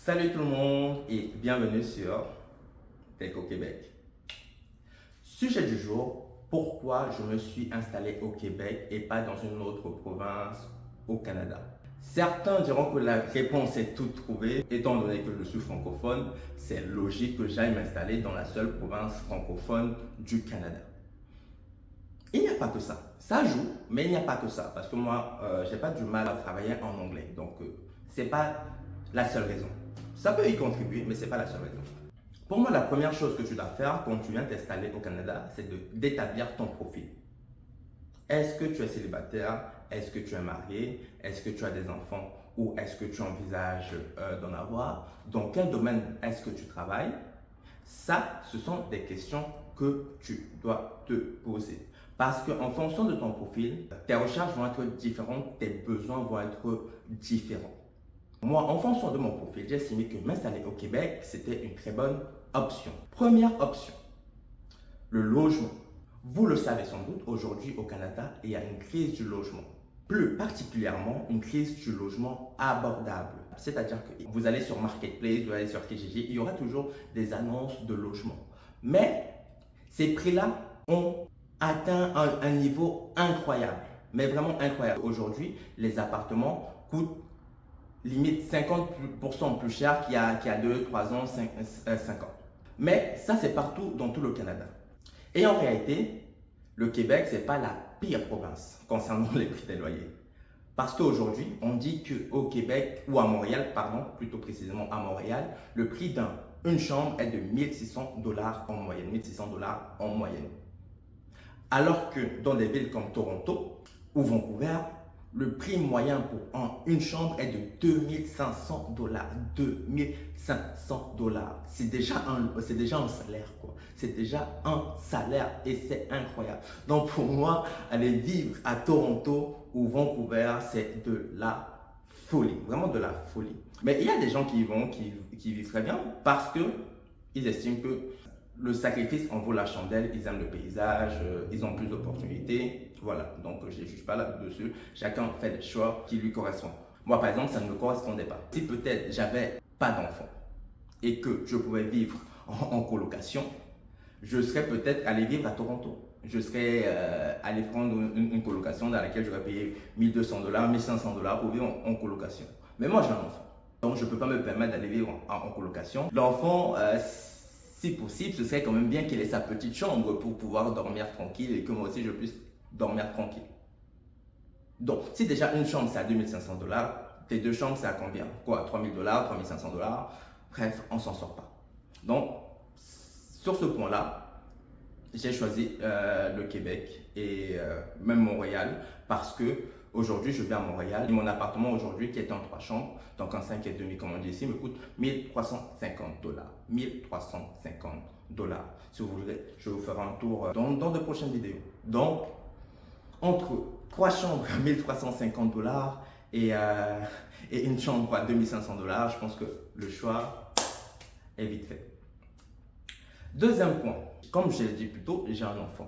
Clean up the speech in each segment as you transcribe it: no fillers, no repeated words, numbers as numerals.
Salut tout le monde et bienvenue sur Tech au Québec. Sujet du jour, pourquoi je me suis installé au Québec et pas dans une autre province au Canada? Certains diront que la réponse est toute trouvée, étant donné que je suis francophone, c'est logique que j'aille m'installer dans la seule province francophone du Canada. Il n'y a pas que ça. Ça joue, mais il n'y a pas que ça. Parce que moi, j'ai pas du mal à travailler en anglais. Donc, c'est pas la seule raison. Ça peut y contribuer, mais c'est pas la seule raison. Pour moi, la première chose que tu dois faire quand tu viens t'installer au Canada, c'est d'établir ton profil. Est-ce que tu es célibataire? Est-ce que tu es marié? Est-ce que tu as des enfants? Ou est-ce que tu envisages d'en avoir? Dans quel domaine est-ce que tu travailles? Ça, ce sont des questions que tu dois te poser. Parce qu'en fonction de ton profil, tes recherches vont être différentes, tes besoins vont être différents. Moi, en fonction de mon profil, j'ai estimé que m'installer au Québec, c'était une très bonne option. Première option, le logement. Vous le savez sans doute, aujourd'hui au Canada, il y a une crise du logement. Plus particulièrement, une crise du logement abordable. C'est-à-dire que vous allez sur Marketplace, vous allez sur Kijiji, il y aura toujours des annonces de logement. Mais ces prix-là ont atteint un niveau incroyable. Mais vraiment incroyable. Aujourd'hui, les appartements coûtent limite 50% plus cher qu'il y a 2, 3 ans, 5 ans. Mais ça, c'est partout dans tout le Canada. Et en réalité, le Québec, ce n'est pas la pire province concernant les prix des loyers. Parce qu'aujourd'hui, on dit qu'au Québec, ou à Montréal, pardon, plutôt précisément à Montréal, le prix d'une chambre est de 1600 dollars en moyenne. 1600 dollars en moyenne. Alors que dans des villes comme Toronto ou Vancouver, le prix moyen pour une chambre est de 2500 dollars. 2500 dollars. C'est déjà un salaire, quoi. C'est déjà un salaire et c'est incroyable. Donc pour moi, aller vivre à Toronto ou Vancouver, c'est de la folie. Vraiment de la folie. Mais il y a des gens qui vivent très bien parce qu'ils estiment que le sacrifice en vaut la chandelle, ils aiment le paysage, ils ont plus d'opportunités. Voilà, donc je ne juge pas là-dessus. Chacun fait des choix qui lui correspondent. Moi, par exemple, ça ne me correspondait pas. Si peut-être j'avais pas d'enfant et que je pouvais vivre en colocation, je serais peut-être allé vivre à Toronto. Je serais allé prendre une colocation dans laquelle j'aurais payé 1200 dollars, 1500 dollars pour vivre en colocation. Mais moi, j'ai un enfant. Donc, je ne peux pas me permettre d'aller vivre en colocation. L'enfant, si possible, ce serait quand même bien qu'il ait sa petite chambre pour pouvoir dormir tranquille et que moi aussi je puisse dormir tranquille. Donc, si déjà une chambre c'est à 2500 dollars, tes deux chambres c'est à combien? Quoi, 3000 dollars, 3500 dollars? Bref, on s'en sort pas. Donc, sur ce point-là, j'ai choisi le Québec et même Montréal parce que aujourd'hui je vis à Montréal et mon appartement aujourd'hui qui est en 3 chambres, donc en 5 et demi comme on dit ici, me coûte 1350 dollars. 1350 dollars. Si vous voulez, je vous ferai un tour dans de prochaines vidéos. Donc, entre 3 chambres à 1350 dollars et une chambre à 2500 dollars, je pense que le choix est vite fait. Deuxième point, comme je l'ai dit plus tôt, j'ai un enfant.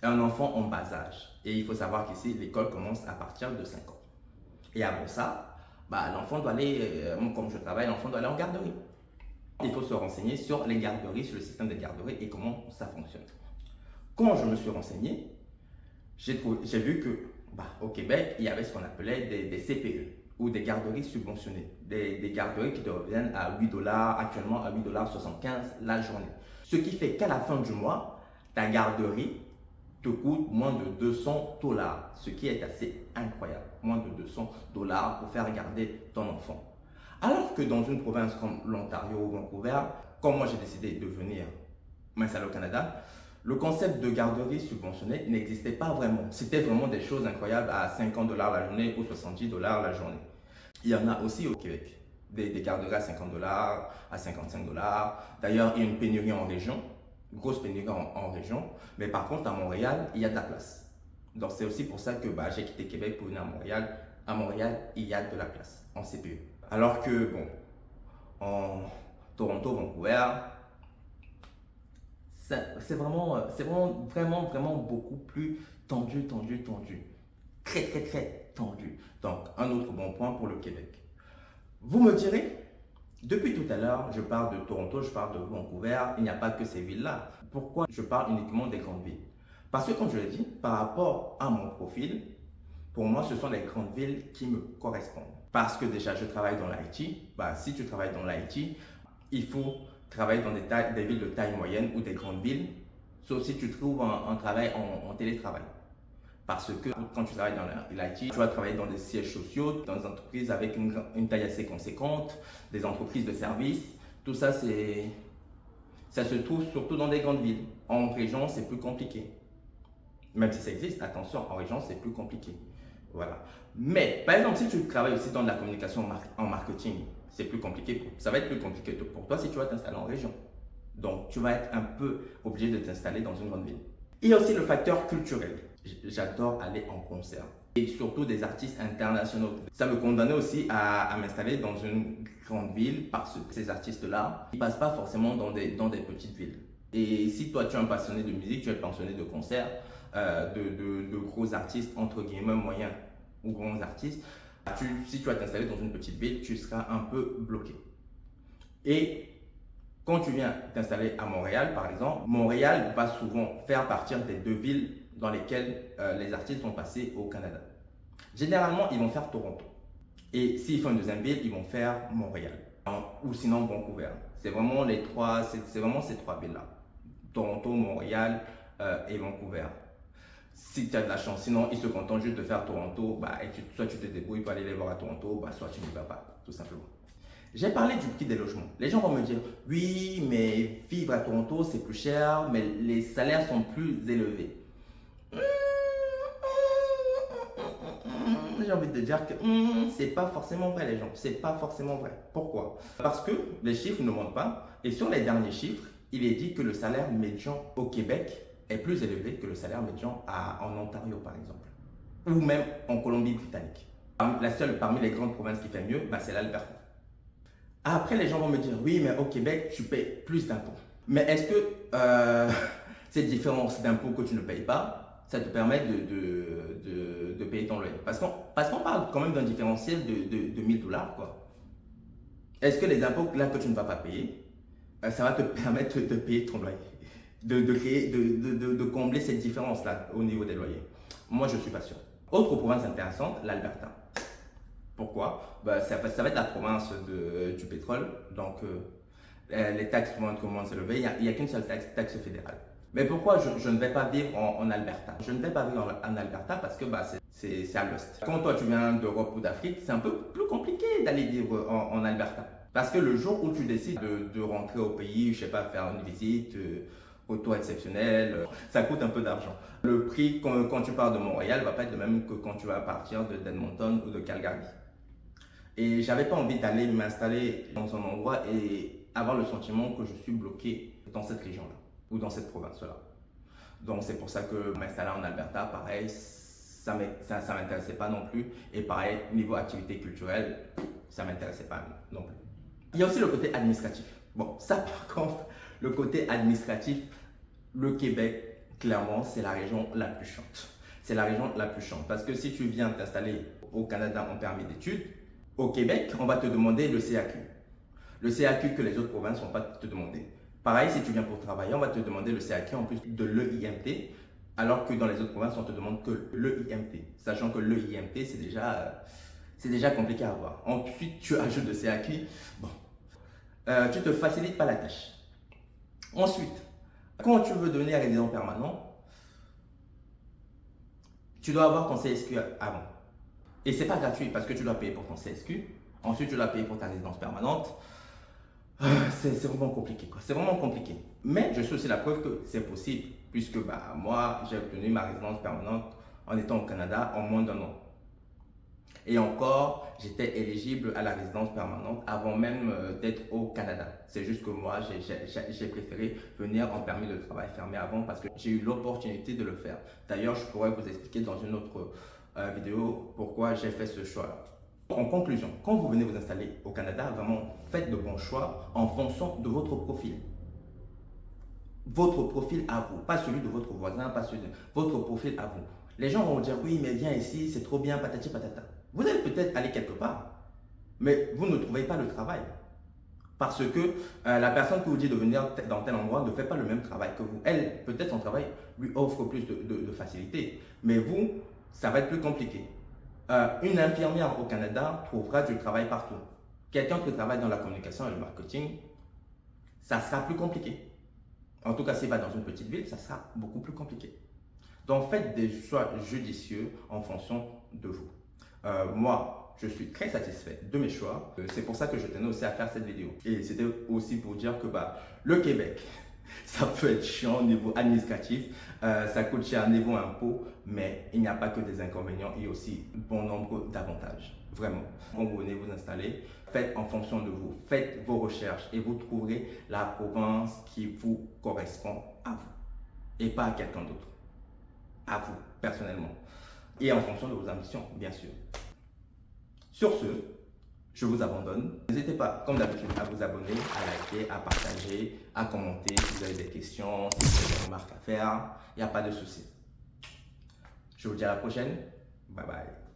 Un enfant en bas âge. Et il faut savoir qu'ici, l'école commence à partir de 5 ans. Et avant ça, l'enfant doit aller, comme je travaille, l'enfant doit aller en garderie. Il faut se renseigner sur les garderies, sur le système des garderies et comment ça fonctionne. Quand je me suis renseigné, j'ai vu que au Québec, il y avait ce qu'on appelait des CPE ou des garderies subventionnées. Des garderies qui te reviennent à 8 dollars, actuellement à 8,75 dollars la journée. Ce qui fait qu'à la fin du mois, ta garderie te coûte moins de 200 dollars, ce qui est assez incroyable. Moins de 200 dollars pour faire garder ton enfant. Alors que dans une province comme l'Ontario ou Vancouver, comme moi j'ai décidé de venir m'installer au Canada, le concept de garderie subventionnée n'existait pas vraiment. C'était vraiment des choses incroyables à 50 dollars la journée ou 70 dollars la journée. Il y en a aussi au Québec, des garderies à 50 dollars, à 55 dollars. D'ailleurs, il y a une pénurie en région, une grosse pénurie en région. Mais par contre, à Montréal, il y a de la place. Donc, c'est aussi pour ça que j'ai quitté Québec pour venir à Montréal. À Montréal, il y a de la place en CPE. Alors que, en Toronto, Vancouver, c'est vraiment beaucoup plus tendu. Très, très tendu. Donc, un autre bon point pour le Québec. Vous me direz, Depuis tout à l'heure, je parle de Toronto, je parle de Vancouver, il n'y a pas que ces villes-là. Pourquoi je parle uniquement des grandes villes? Parce que comme je l'ai dit, par rapport à mon profil, pour moi, ce sont les grandes villes qui me correspondent. Parce que déjà, je travaille dans l'IT. Bah, si tu travailles dans l'IT, il faut travailler dans des villes de taille moyenne ou des grandes villes, sauf si tu trouves un travail en télétravail. Parce que quand tu travailles dans l'IT, tu vas travailler dans des sièges sociaux, dans des entreprises avec une taille assez conséquente, des entreprises de services. Tout ça, ça se trouve surtout dans des grandes villes. En région, c'est plus compliqué. Même si ça existe, attention, en région, c'est plus compliqué. Voilà. Mais, par exemple, si tu travailles aussi dans la communication en marketing, c'est plus compliqué. Ça va être plus compliqué pour toi si tu vas t'installer en région. Donc, tu vas être un peu obligé de t'installer dans une grande ville. Il y a aussi le facteur culturel. J'adore aller en concert. Et surtout des artistes internationaux. Ça me condamnait aussi à m'installer dans une grande ville parce que ces artistes-là, ils ne passent pas forcément dans des petites villes. Et si toi, tu es un passionné de musique, tu es passionné de concerts, de gros artistes, entre guillemets, moyens ou grands artistes, si tu vas t'installer dans une petite ville, tu seras un peu bloqué. Et quand tu viens t'installer à Montréal, par exemple, Montréal va souvent faire partir des deux villes dans lesquelles les artistes sont passés au Canada. Généralement, ils vont faire Toronto. Et s'ils font une deuxième ville, ils vont faire Montréal. Ou sinon Vancouver. C'est vraiment ces trois villes-là. Toronto, Montréal et Vancouver. Si tu as de la chance, sinon ils se contentent juste de faire Toronto, bah, soit tu te débrouilles pour aller les voir à Toronto, bah, soit tu n'y vas pas, tout simplement. J'ai parlé du prix des logements. Les gens vont me dire, oui, mais vivre à Toronto, c'est plus cher, mais les salaires sont plus élevés. J'ai envie de dire que c'est pas forcément vrai, les gens. C'est pas forcément vrai. Pourquoi? Parce que les chiffres ne mentent pas. Et sur les derniers chiffres, il est dit que le salaire médian au Québec est plus élevé que le salaire médian en Ontario, par exemple. Ou même en Colombie-Britannique. La seule parmi les grandes provinces qui fait mieux, bah, c'est l'Alberta. Après, les gens vont me dire, oui, mais au Québec, tu payes plus d'impôts. Mais est-ce que cette différence d'impôts que tu ne payes pas, ça te permet de payer ton loyer? Parce qu'on parle quand même d'un différentiel de 1000 $, quoi. Est-ce que les impôts là que tu ne vas pas payer, ça va te permettre de payer ton loyer? De combler cette différence-là au niveau des loyers? Moi, je ne suis pas sûr. Autre province intéressante, l'Alberta. Pourquoi? Ça va être la province du pétrole, donc les taxes vont commencer à s'élever. Il n'y a qu'une seule taxe fédérale. Mais pourquoi je ne vais pas vivre en Alberta? Je ne vais pas vivre en Alberta parce que c'est à l'ouest. Quand toi tu viens d'Europe ou d'Afrique, c'est un peu plus compliqué d'aller vivre en Alberta. Parce que le jour où tu décides de rentrer au pays, je sais pas, faire une visite auto-exceptionnelle, ça coûte un peu d'argent. Le prix quand tu pars de Montréal ne va pas être le même que quand tu vas partir d'Edmonton ou de Calgary. Et j'avais pas envie d'aller m'installer dans un endroit et avoir le sentiment que je suis bloqué dans cette région-là ou dans cette province-là. Donc c'est pour ça que m'installer en Alberta, pareil, ça m'intéressait pas non plus. Et pareil, niveau activité culturelle, ça m'intéressait pas non plus. Il y a aussi le côté administratif. Bon, ça par contre, le côté administratif, le Québec, clairement, c'est la région la plus chiante. C'est la région la plus chiante parce que si tu viens t'installer au Canada en permis d'études, au Québec, on va te demander le CAQ. Le CAQ que les autres provinces ne vont pas te demander. Pareil, si tu viens pour travailler, on va te demander le CAQ en plus de l'EIMT, alors que dans les autres provinces, on te demande que l'EIMT. Sachant que l'EIMT, c'est déjà compliqué à avoir. Ensuite, tu ajoutes le CAQ. Bon, tu ne te facilites pas la tâche. Ensuite, quand tu veux devenir résident permanent, tu dois avoir ton CSQ avant. Et c'est pas gratuit parce que tu dois payer pour ton CSQ. Ensuite, tu dois payer pour ta résidence permanente. C'est vraiment compliqué, quoi. C'est vraiment compliqué. Mais je suis aussi la preuve que c'est possible puisque moi, j'ai obtenu ma résidence permanente en étant au Canada en moins d'1 an. Et encore, j'étais éligible à la résidence permanente avant même d'être au Canada. C'est juste que moi, j'ai préféré venir en permis de travail fermé avant parce que j'ai eu l'opportunité de le faire. D'ailleurs, je pourrais vous expliquer dans une autre vidéo pourquoi j'ai fait ce choix-là. En conclusion, quand vous venez vous installer au Canada, vraiment faites de bons choix en fonction de votre profil. Votre profil à vous, pas celui de votre voisin, pas celui de votre profil à vous. Les gens vont vous dire oui, mais viens ici, c'est trop bien, patati patata. Vous allez peut-être aller quelque part, mais vous ne trouvez pas le travail. Parce que la personne qui vous dit de venir dans tel endroit ne fait pas le même travail que vous. Elle, peut-être son travail lui offre plus de facilité. Mais vous, ça va être plus compliqué. Une infirmière au Canada trouvera du travail partout. Quelqu'un qui travaille dans la communication et le marketing, ça sera plus compliqué. En tout cas, s'il va dans une petite ville, ça sera beaucoup plus compliqué. Donc, faites des choix judicieux en fonction de vous. Moi, je suis très satisfait de mes choix. C'est pour ça que je tenais aussi à faire cette vidéo. Et c'était aussi pour dire que le Québec, ça peut être chiant au niveau administratif, ça coûte cher au niveau impôt, mais il n'y a pas que des inconvénients, il y a aussi bon nombre d'avantages. Vraiment. Quand vous venez vous installer, faites en fonction de vous, faites vos recherches et vous trouverez la province qui vous correspond à vous et pas à quelqu'un d'autre. À vous, personnellement. Et en fonction de vos ambitions, bien sûr. Sur ce, je vous abandonne. N'hésitez pas, comme d'habitude, à vous abonner, à liker, à partager, à commenter si vous avez des questions, si vous avez des remarques à faire. Il n'y a pas de souci. Je vous dis à la prochaine. Bye bye.